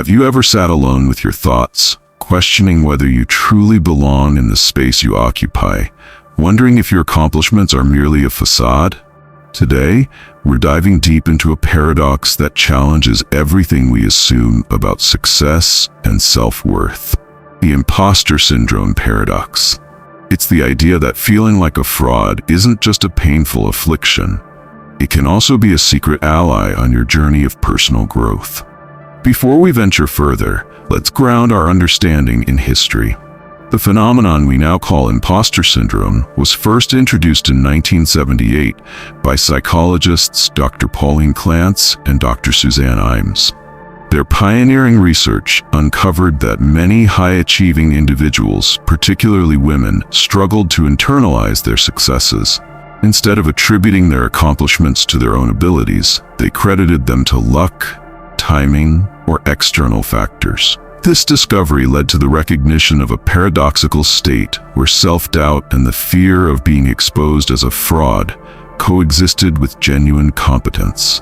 Have you ever sat alone with your thoughts, questioning whether you truly belong in the space you occupy, wondering if your accomplishments are merely a facade? Today, we're diving deep into a paradox that challenges everything we assume about success and self-worth. The imposter syndrome paradox. It's the idea that feeling like a fraud isn't just a painful affliction. It can also be a secret ally on your journey of personal growth. Before we venture further, let's ground our understanding in history. The phenomenon we now call imposter syndrome was first introduced in 1978 by psychologists Dr. Pauline Clance and Dr. Suzanne Imes. Their pioneering research uncovered that many high-achieving individuals, particularly women, struggled to internalize their successes. Instead of attributing their accomplishments to their own abilities, they credited them to luck, timing, or external factors. This discovery led to the recognition of a paradoxical state where self-doubt and the fear of being exposed as a fraud coexisted with genuine competence.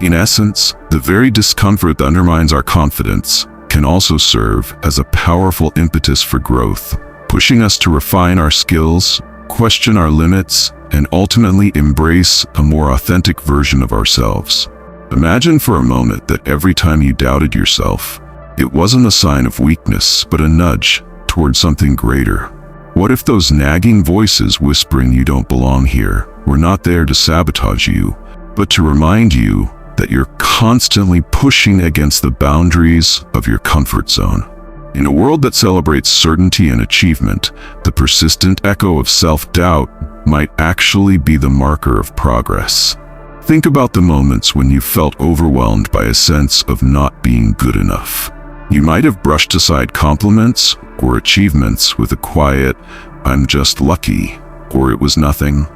In essence, the very discomfort that undermines our confidence can also serve as a powerful impetus for growth, pushing us to refine our skills, question our limits, and ultimately embrace a more authentic version of ourselves. Imagine for a moment that every time you doubted yourself, it wasn't a sign of weakness, but a nudge towards something greater. What if those nagging voices whispering you don't belong here were not there to sabotage you, but to remind you that you're constantly pushing against the boundaries of your comfort zone? In a world that celebrates certainty and achievement, the persistent echo of self-doubt might actually be the marker of progress. Think about the moments when you felt overwhelmed by a sense of not being good enough. You might have brushed aside compliments or achievements with a quiet, "I'm just lucky," or "it was nothing."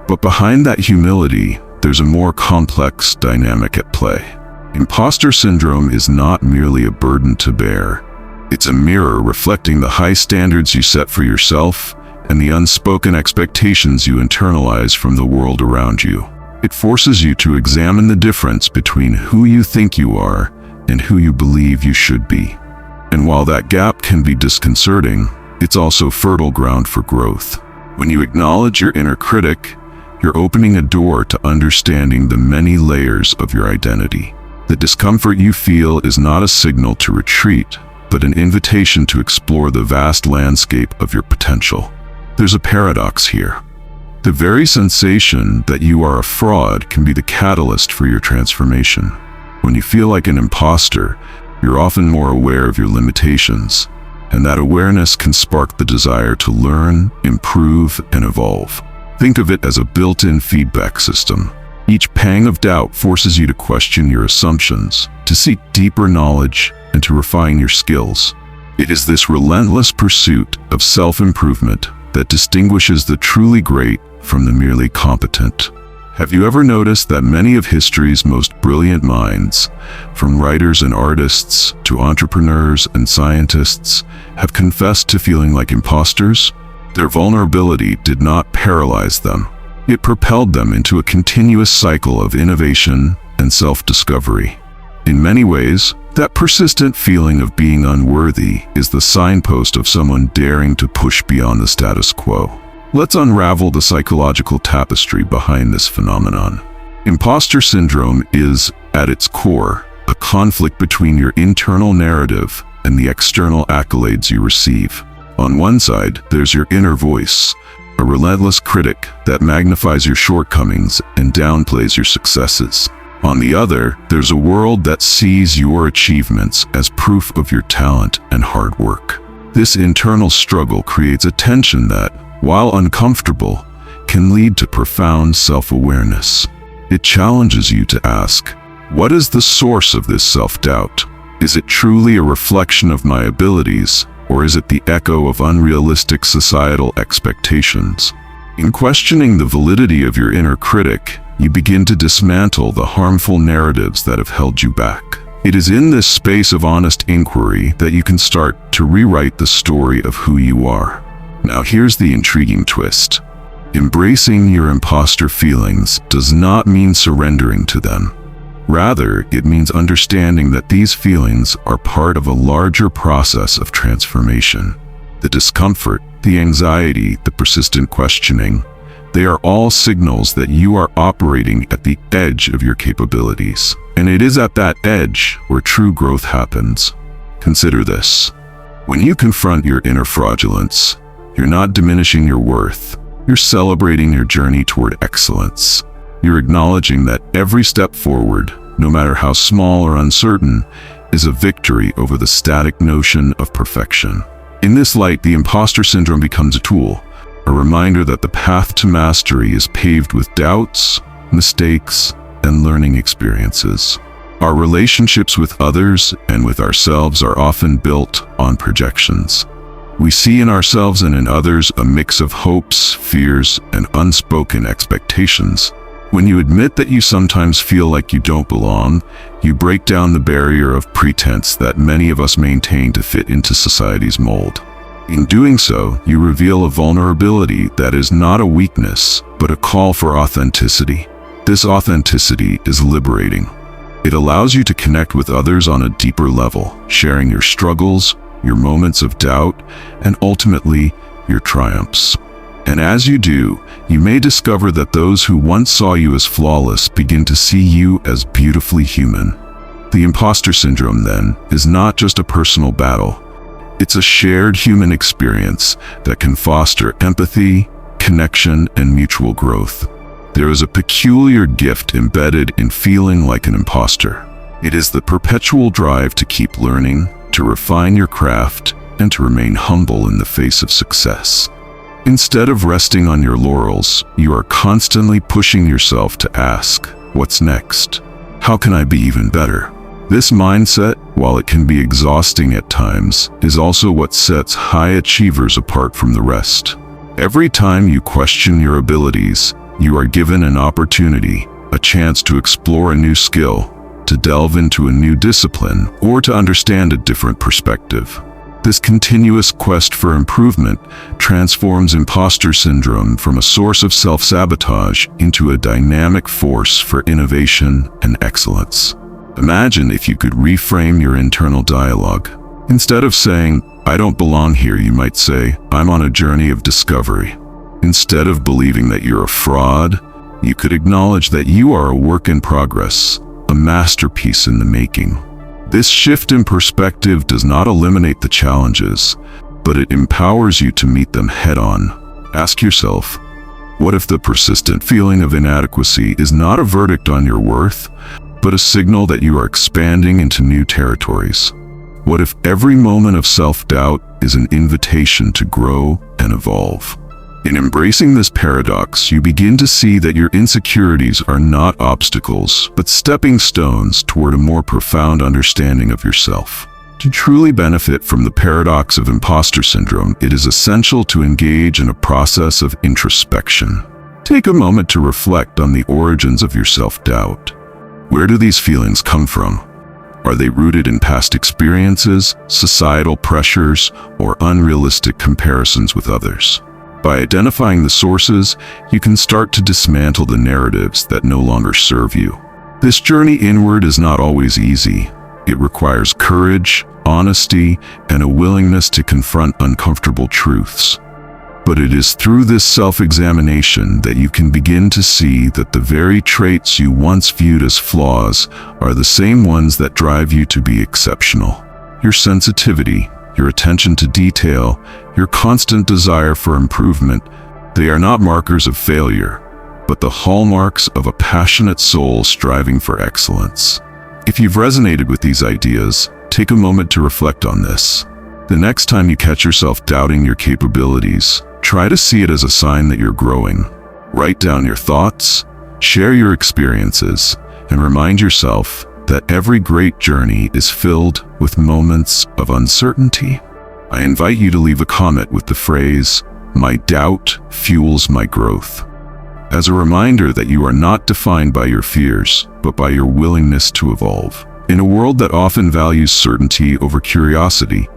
But behind that humility, there's a more complex dynamic at play. Imposter syndrome is not merely a burden to bear. It's a mirror reflecting the high standards you set for yourself and the unspoken expectations you internalize from the world around you. It forces you to examine the difference between who you think you are and who you believe you should be. And while that gap can be disconcerting, it's also fertile ground for growth. When you acknowledge your inner critic, you're opening a door to understanding the many layers of your identity. The discomfort you feel is not a signal to retreat, but an invitation to explore the vast landscape of your potential. There's a paradox here. The very sensation that you are a fraud can be the catalyst for your transformation. When you feel like an imposter, you're often more aware of your limitations, and that awareness can spark the desire to learn, improve, and evolve. Think of it as a built-in feedback system. Each pang of doubt forces you to question your assumptions, to seek deeper knowledge, and to refine your skills. It is this relentless pursuit of self-improvement that distinguishes the truly great from the merely competent. Have you ever noticed that many of history's most brilliant minds, from writers and artists to entrepreneurs and scientists, have confessed to feeling like imposters? Their vulnerability did not paralyze them. It propelled them into a continuous cycle of innovation and self-discovery. In many ways, that persistent feeling of being unworthy is the signpost of someone daring to push beyond the status quo. Let's unravel the psychological tapestry behind this phenomenon. Imposter syndrome is, at its core, a conflict between your internal narrative and the external accolades you receive. On one side, there's your inner voice, a relentless critic that magnifies your shortcomings and downplays your successes. On the other, there's a world that sees your achievements as proof of your talent and hard work. This internal struggle creates a tension that, while uncomfortable, can lead to profound self-awareness. It challenges you to ask, what is the source of this self-doubt? Is it truly a reflection of my abilities, or is it the echo of unrealistic societal expectations? In questioning the validity of your inner critic, you begin to dismantle the harmful narratives that have held you back. It is in this space of honest inquiry that you can start to rewrite the story of who you are. Now here's the intriguing twist. Embracing your imposter feelings does not mean surrendering to them. Rather, it means understanding that these feelings are part of a larger process of transformation. The discomfort, the anxiety, the persistent questioning, they are all signals that you are operating at the edge of your capabilities. And it is at that edge where true growth happens. Consider this. When you confront your inner fraudulence, you're not diminishing your worth. You're celebrating your journey toward excellence. You're acknowledging that every step forward, no matter how small or uncertain, is a victory over the static notion of perfection. In this light, the imposter syndrome becomes a tool, a reminder that the path to mastery is paved with doubts, mistakes, and learning experiences. Our relationships with others and with ourselves are often built on projections. We see in ourselves and in others a mix of hopes, fears, and unspoken expectations. When you admit that you sometimes feel like you don't belong, you break down the barrier of pretense that many of us maintain to fit into society's mold. In doing so, you reveal a vulnerability that is not a weakness, but a call for authenticity. This authenticity is liberating. It allows you to connect with others on a deeper level, sharing your struggles, your moments of doubt, and ultimately, your triumphs. And as you do, you may discover that those who once saw you as flawless begin to see you as beautifully human. The imposter syndrome, then, is not just a personal battle. It's a shared human experience that can foster empathy, connection, and mutual growth. There is a peculiar gift embedded in feeling like an imposter. It is the perpetual drive to keep learning, to refine your craft, and to remain humble in the face of success. Instead of resting on your laurels, you are constantly pushing yourself to ask, what's next? How can I be even better? This mindset, while it can be exhausting at times, is also what sets high achievers apart from the rest. Every time you question your abilities, you are given an opportunity, a chance to explore a new skill, to delve into a new discipline, or to understand a different perspective. This continuous quest for improvement transforms imposter syndrome from a source of self-sabotage into a dynamic force for innovation and excellence. Imagine if you could reframe your internal dialogue. Instead of saying, "I don't belong here," you might say, "I'm on a journey of discovery." Instead of believing that you're a fraud, you could acknowledge that you are a work in progress, a masterpiece in the making. This shift in perspective does not eliminate the challenges, but it empowers you to meet them head-on. Ask yourself, what if the persistent feeling of inadequacy is not a verdict on your worth, but a signal that you are expanding into new territories? What if every moment of self-doubt is an invitation to grow and evolve? In embracing this paradox, you begin to see that your insecurities are not obstacles, but stepping stones toward a more profound understanding of yourself. To truly benefit from the paradox of imposter syndrome, it is essential to engage in a process of introspection. Take a moment to reflect on the origins of your self-doubt. Where do these feelings come from? Are they rooted in past experiences, societal pressures, or unrealistic comparisons with others? By identifying the sources, you can start to dismantle the narratives that no longer serve you. This journey inward is not always easy. It requires courage, honesty, and a willingness to confront uncomfortable truths. But it is through this self-examination that you can begin to see that the very traits you once viewed as flaws are the same ones that drive you to be exceptional. Your sensitivity, your attention to detail, your constant desire for improvement, they are not markers of failure, but the hallmarks of a passionate soul striving for excellence. If you've resonated with these ideas, take a moment to reflect on this. The next time you catch yourself doubting your capabilities, try to see it as a sign that you're growing. Write down your thoughts, share your experiences, and remind yourself that every great journey is filled with moments of uncertainty. I invite you to leave a comment with the phrase, "My doubt fuels my growth," as a reminder that you are not defined by your fears, but by your willingness to evolve. In a world that often values certainty over curiosity,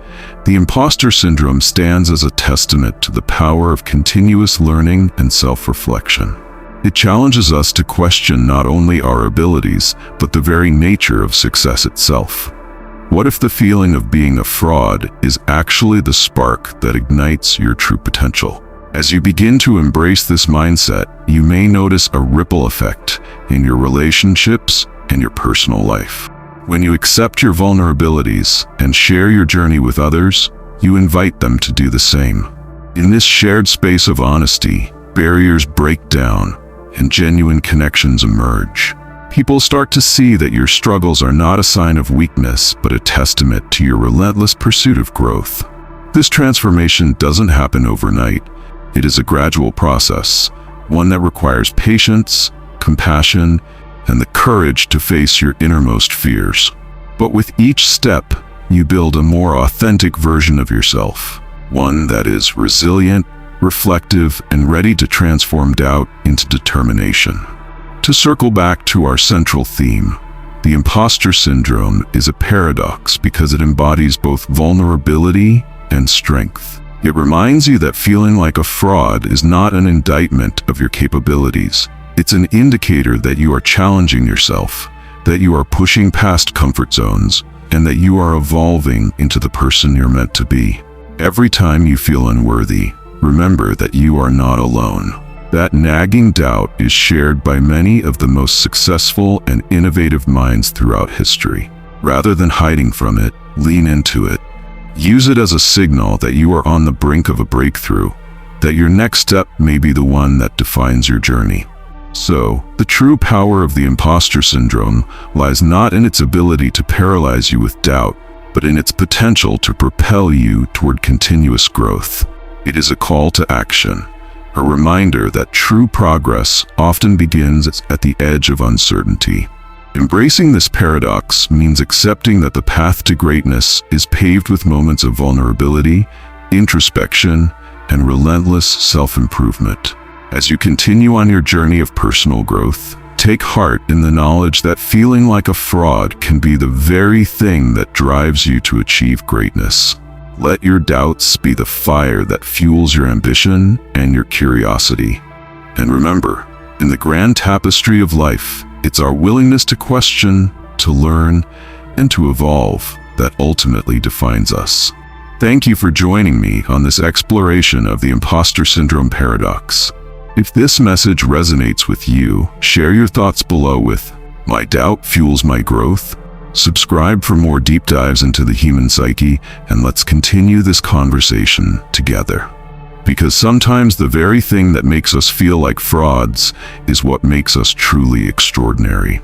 the imposter syndrome stands as a testament to the power of continuous learning and self-reflection. It challenges us to question not only our abilities, but the very nature of success itself. What if the feeling of being a fraud is actually the spark that ignites your true potential? As you begin to embrace this mindset, you may notice a ripple effect in your relationships and your personal life. When you accept your vulnerabilities and share your journey with others, you invite them to do the same. In this shared space of honesty, barriers break down and genuine connections emerge. People start to see that your struggles are not a sign of weakness, but a testament to your relentless pursuit of growth. This transformation doesn't happen overnight. It is a gradual process, one that requires patience, compassion, and the courage to face your innermost fears. But with each step, you build a more authentic version of yourself, one that is resilient, reflective, and ready to transform doubt into determination. To circle back to our central theme, the imposter syndrome is a paradox because it embodies both vulnerability and strength. It reminds you that feeling like a fraud is not an indictment of your capabilities. It's an indicator that you are challenging yourself, that you are pushing past comfort zones, and that you are evolving into the person you're meant to be. Every time you feel unworthy, remember that you are not alone. That nagging doubt is shared by many of the most successful and innovative minds throughout history. Rather than hiding from it, lean into it. Use it as a signal that you are on the brink of a breakthrough, that your next step may be the one that defines your journey. So, the true power of the imposter syndrome lies not in its ability to paralyze you with doubt, but in its potential to propel you toward continuous growth. It is a call to action, a reminder that true progress often begins at the edge of uncertainty. Embracing this paradox means accepting that the path to greatness is paved with moments of vulnerability, introspection, and relentless self-improvement. As you continue on your journey of personal growth, take heart in the knowledge that feeling like a fraud can be the very thing that drives you to achieve greatness. Let your doubts be the fire that fuels your ambition and your curiosity. And remember, in the grand tapestry of life, it's our willingness to question, to learn, and to evolve that ultimately defines us. Thank you for joining me on this exploration of the imposter syndrome paradox. If this message resonates with you, share your thoughts below with "My doubt fuels my growth." Subscribe for more deep dives into the human psyche, and let's continue this conversation together. Because sometimes the very thing that makes us feel like frauds is what makes us truly extraordinary.